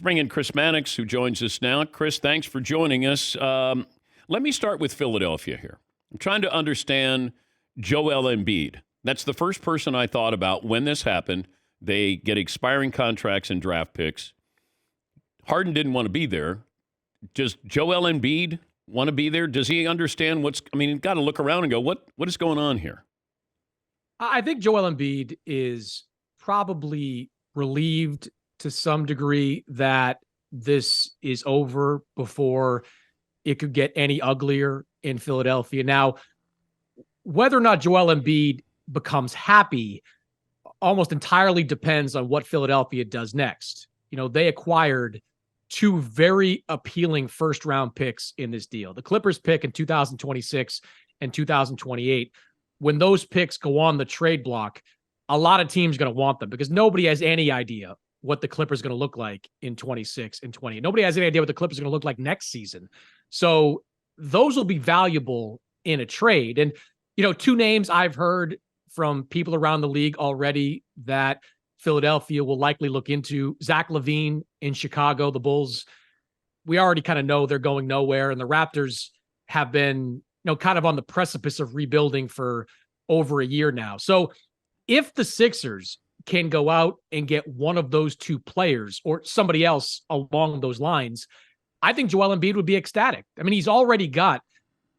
bring in Chris Mannix, who joins us now. Chris, thanks for joining us. Let me start with Philadelphia here. I'm trying to understand Joel Embiid. That's the first person I thought about when this happened. They get expiring contracts and draft picks. Harden didn't want to be there. Does Joel Embiid want to be there? Does he understand you've got to look around and go, what is going on here? I think Joel Embiid is probably relieved to some degree that this is over before it could get any uglier in Philadelphia. Now, whether or not Joel Embiid becomes happy almost entirely depends on what Philadelphia does next. They acquired two very appealing first-round picks in this deal. The Clippers pick in 2026 and 2028. When those picks go on the trade block, a lot of teams are going to want them because nobody has any idea what the Clippers are going to look like in 26 and 20. Nobody has any idea what the Clippers are going to look like next season. So those will be valuable in a trade. And, two names I've heard from people around the league already that Philadelphia will likely look into: Zach LaVine in Chicago. The Bulls, we already kind of know they're going nowhere. And the Raptors have been, kind of on the precipice of rebuilding for over a year now. So if the Sixers can go out and get one of those two players or somebody else along those lines, I think Joel Embiid would be ecstatic. I mean, he's already got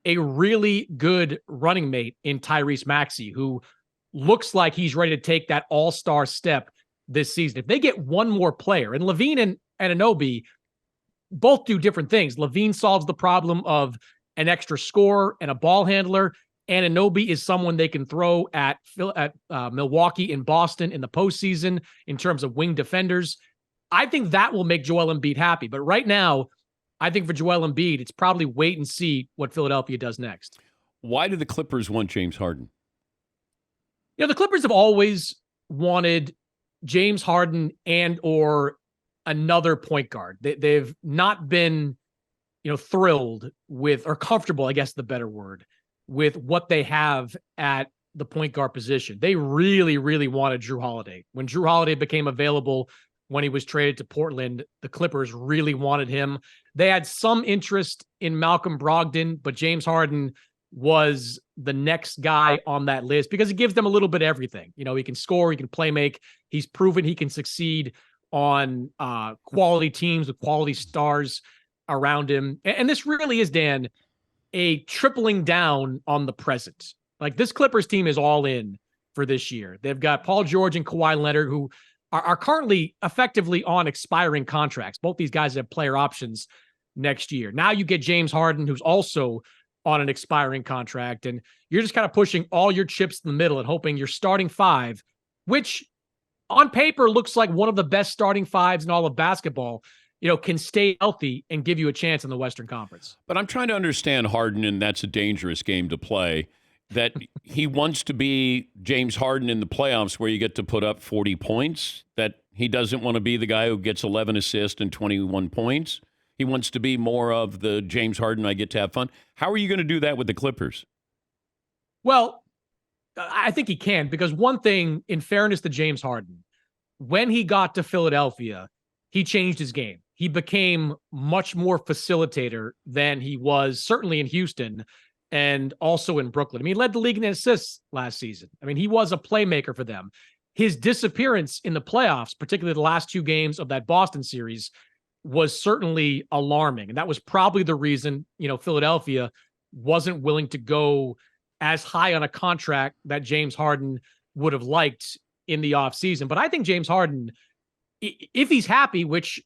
a really good running mate in Tyrese Maxey, who looks like he's ready to take that all-star step this season. If they get one more player, and LaVine and Anunoby both do different things. LaVine solves the problem of an extra scorer and a ball handler. Anunoby is someone they can throw at Milwaukee and Boston in the postseason in terms of wing defenders. I think that will make Joel Embiid happy. But right now, I think for Joel Embiid, it's probably wait and see what Philadelphia does next. Why do the Clippers want James Harden? The Clippers have always wanted James Harden and or another point guard. They've not been, thrilled with, or comfortable, I guess the better word, with what they have at the point guard position. They really, really wanted Drew Holiday. When Drew Holiday became available, when he was traded to Portland, the Clippers really wanted him. They had some interest in Malcolm Brogdon, but James Harden was the next guy on that list because it gives them a little bit of everything. He can score, he can play make. He's proven he can succeed on quality teams with quality stars around him. And this really is, Dan, a tripling down on the present. Like, this Clippers team is all in for this year. They've got Paul George and Kawhi Leonard, who are currently effectively on expiring contracts. Both these guys have player options next year. Now you get James Harden, who's also on an expiring contract, and you're just kind of pushing all your chips in the middle and hoping your starting five, which on paper looks like one of the best starting fives in all of basketball, can stay healthy and give you a chance in the Western Conference. But I'm trying to understand Harden, and that's a dangerous game to play, that he wants to be James Harden in the playoffs where you get to put up 40 points, that he doesn't want to be the guy who gets 11 assists and 21 points. He wants to be more of the James Harden, I get to have fun. How are you going to do that with the Clippers? Well, I think he can, because one thing, in fairness to James Harden, when he got to Philadelphia, he changed his game. He became much more facilitator than he was certainly in Houston and also in Brooklyn. I mean, he led the league in assists last season. I mean, he was a playmaker for them. His disappearance in the playoffs, particularly the last two games of that Boston series, was certainly alarming. And that was probably the reason, Philadelphia wasn't willing to go as high on a contract that James Harden would have liked in the offseason. But I think James Harden, if he's happy, which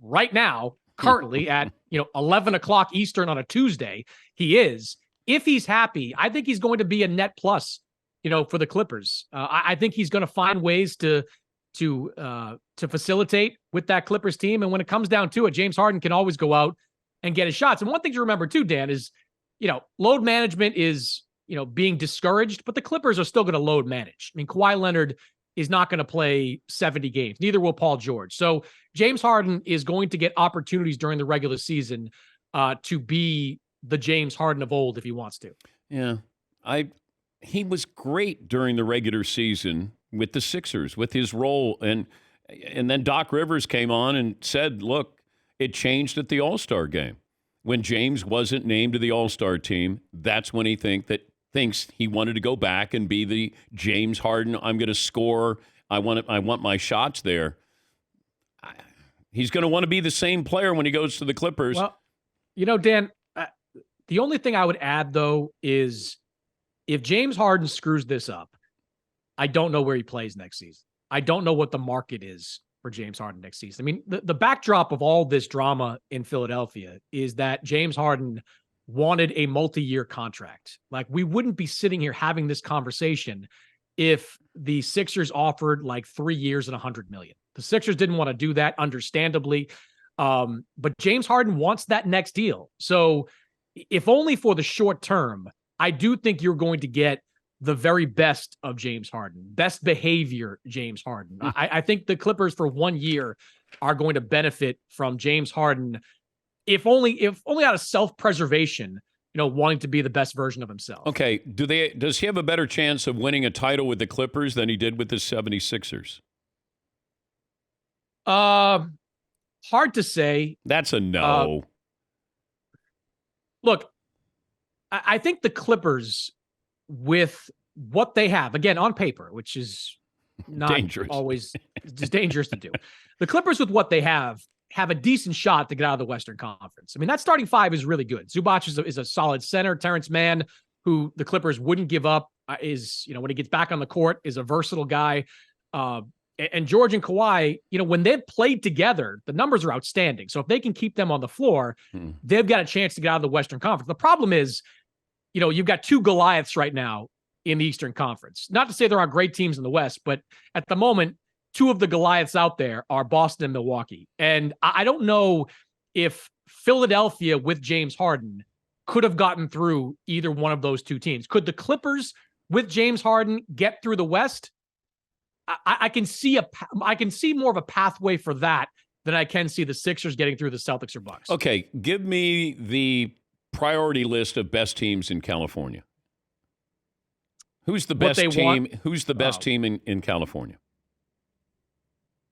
right now, currently at 11 o'clock Eastern on a Tuesday, he is. If he's happy, I think he's going to be a net plus, for the Clippers. I think he's going to find ways to facilitate with that Clippers team. And when it comes down to it, James Harden can always go out and get his shots. And one thing to remember too, Dan, is, load management is, being discouraged, but the Clippers are still going to load manage. I mean, Kawhi Leonard is not going to play 70 games. Neither will Paul George. So James Harden is going to get opportunities during the regular season to be the James Harden of old if he wants to. Yeah. He was great during the regular season with the Sixers, with his role. And And then Doc Rivers came on and said, look, it changed at the All-Star game. When James wasn't named to the All-Star team, that's when he thinks he wanted to go back and be the James Harden. I'm going to score. I want my shots there. He's going to want to be the same player when he goes to the Clippers. Well, Dan, the only thing I would add, though, is if James Harden screws this up, I don't know where he plays next season. I don't know what the market is for James Harden next season. I mean, the backdrop of all this drama in Philadelphia is that James Harden wanted a multi-year contract. Like, we wouldn't be sitting here having this conversation if the Sixers offered like 3 years and $100 million. The Sixers didn't want to do that, understandably. But James Harden wants that next deal. So if only for the short term, I do think you're going to get the very best of James Harden, best behavior James Harden. I think the Clippers for 1 year are going to benefit from James Harden, if only out of self-preservation, wanting to be the best version of himself. Okay, does he have a better chance of winning a title with the Clippers than he did with the 76ers? Hard to say. That's a no. Look, I think the Clippers, with what they have, again, on paper, which is not dangerous. Always just dangerous to do. The Clippers, with what they have a decent shot to get out of the Western Conference. I mean, that starting five is really good. Zubac is a solid center. Terrence Mann, who the Clippers wouldn't give up, is, when he gets back on the court, is a versatile guy. And George and Kawhi, when they've played together, the numbers are outstanding. So if they can keep them on the floor, they've got a chance to get out of the Western Conference. The problem is, you've got two Goliaths right now in the Eastern Conference. Not to say there aren't great teams in the West, but at the moment, two of the Goliaths out there are Boston and Milwaukee. And I don't know if Philadelphia with James Harden could have gotten through either one of those two teams. Could the Clippers with James Harden get through the West? I can see more of a pathway for that than I can see the Sixers getting through the Celtics or Bucks. Okay, give me the priority list of best teams in California. Who's the best team? Who's the best team in California?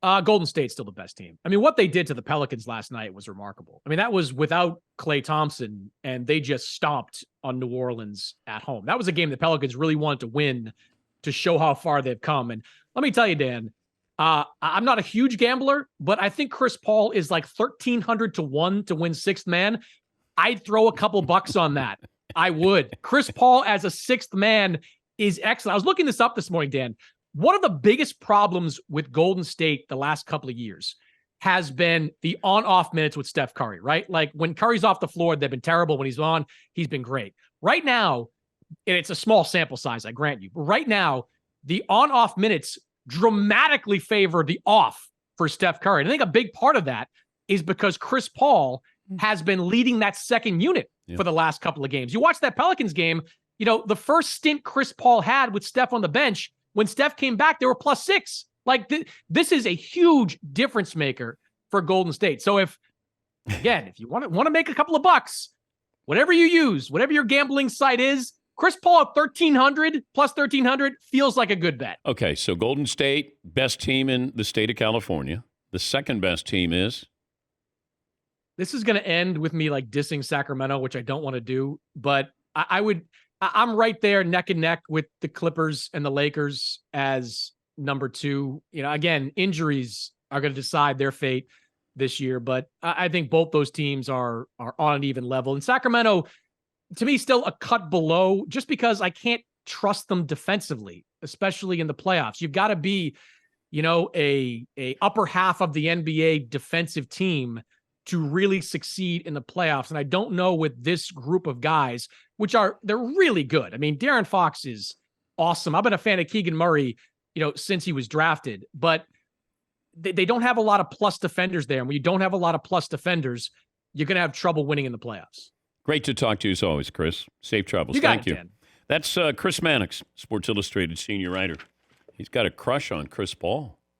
Golden State's still the best team. I mean, what they did to the Pelicans last night was remarkable. I mean, that was without Klay Thompson, and they just stomped on New Orleans at home. That was a game the Pelicans really wanted to win to show how far they've come. And let me tell you, Dan, I'm not a huge gambler, but I think Chris Paul is like 1,300 to 1 to win sixth man. I'd throw a couple bucks on that. I would. Chris Paul as a sixth man is excellent. I was looking this up this morning, Dan. One of the biggest problems with Golden State the last couple of years has been the on-off minutes with Steph Curry, right? Like, when Curry's off the floor, they've been terrible. When he's on, he's been great. Right now, and it's a small sample size, I grant you, but right now, the on-off minutes dramatically favor the off for Steph Curry. And I think a big part of that is because Chris Paul has been leading that second unit for the last couple of games. You watch that Pelicans game, the first stint Chris Paul had with Steph on the bench, when Steph came back, they were +6. Like, this is a huge difference maker for Golden State. So if you want to make a couple of bucks, whatever you use, whatever your gambling site is, Chris Paul at 1,300 +1,300 feels like a good bet. Okay, so Golden State, best team in the state of California. The second best team is? This is going to end with me like dissing Sacramento, which I don't want to do, but I'm right there neck and neck with the Clippers and the Lakers as number two. Again, injuries are going to decide their fate this year, but I think both those teams are on an even level. And Sacramento, to me, still a cut below, just because I can't trust them defensively, especially in the playoffs. You've got to be, a upper half of the NBA defensive team to really succeed in the playoffs. And I don't know with this group of guys, they're really good. I mean, De'Aaron Fox is awesome. I've been a fan of Keegan Murray, since he was drafted, but they don't have a lot of plus defenders there. And when you don't have a lot of plus defenders, you're going to have trouble winning in the playoffs. Great to talk to you as always, Chris. Safe travels. Thank you. Dan. That's Chris Mannix, Sports Illustrated senior writer. He's got a crush on Chris Paul.